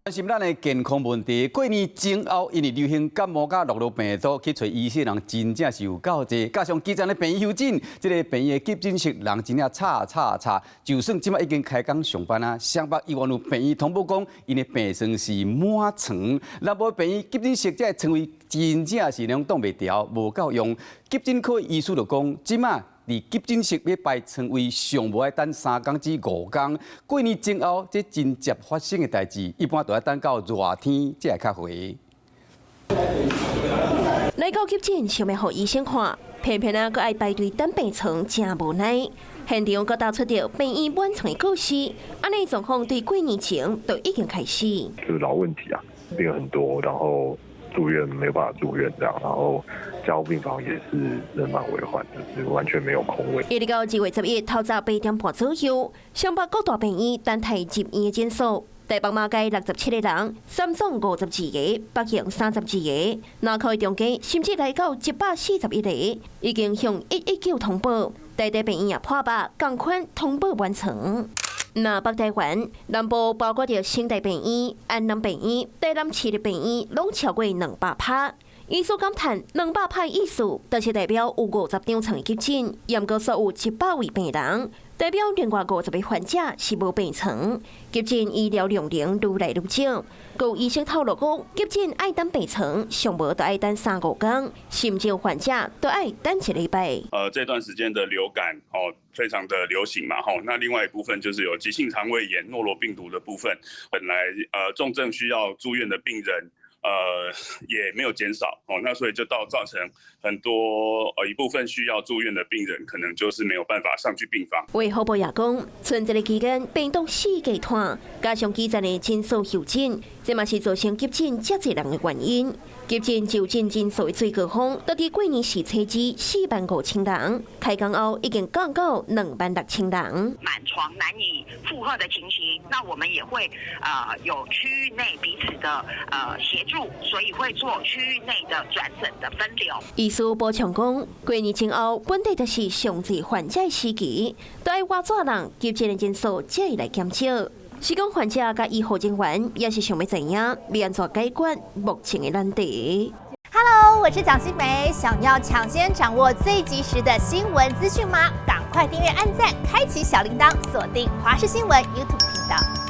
关心咱的健康问题，过年前后，因为流行感冒甲落病的组，去找医生人真正是有够济。加上基层的病院休诊，这个病院的急诊室人真正吵。就算即摆已经开工上班啊，湘北医院有病院通报讲，因的病床是满床，若无病院急诊室，这床位真正是两挡袂牢，无够用。急诊科医师就讲，即摆。伫急诊室要排床位，上无爱等3天至5天。过年前后，这真接发生的代志，一般都要等到热天才会较回。来到急诊，想要互医生看，偏偏佫爱排队等病床，真无奈。现场佫打出着病院满床的故事，安尼状况对过年前都已经开始。就是老问题啊，病很多，然后住院没有办法住院这样，然后加护病房也是人满为患，就是完全没有空位。一直到2月11透早8点半左右，湘北各大病院等待入院的人数。台北马街67个人，三总52个，北京32个，南开中街甚至来到141个，已经向119通报。台大病院也破百，同款通报完成。那北台湾南部包括着新大病院、安南病院、台南市立病院，拢超过200趴。医师感叹，200趴意思，就是代表有50张床急诊，严格说有100位病人，代表另外50个患者是无病床。急诊医疗量能愈来愈少。有医生透露讲，急诊爱等病床，上无都爱等3、5天，甚至有患者都爱等1礼拜。这段时间的流感非常的流行嘛那另外一部分就是有急性肠胃炎、诺罗病毒的部分，本来重症需要住院的病人。也没有减少那所以就造成很多一部分需要住院的病人，可能就是没有办法上去病房。卫福部也讲，春节的期间病毒四界传，加上基层的人数休诊，这嘛是造成急诊遮侪人的原因。急诊就诊人数的最高峰，到伫过年时车之45000人，开工后已经降到26000人。满床难以负荷的情形，那我们也会有区域内彼此的协助，所以会做区域内的转诊的分流。医师补充讲，过年前后本地就是上济患者的时期，都要偌济人急诊的人数才会来减少。是讲患者甲医护人员也是想要知影，要安怎解决目前的难题。Hello， 我是蒋欣梅，想要抢先掌握最及时的新闻资讯吗？赶快订阅、按赞、开启小铃铛，锁定华视新闻 YouTube 频道。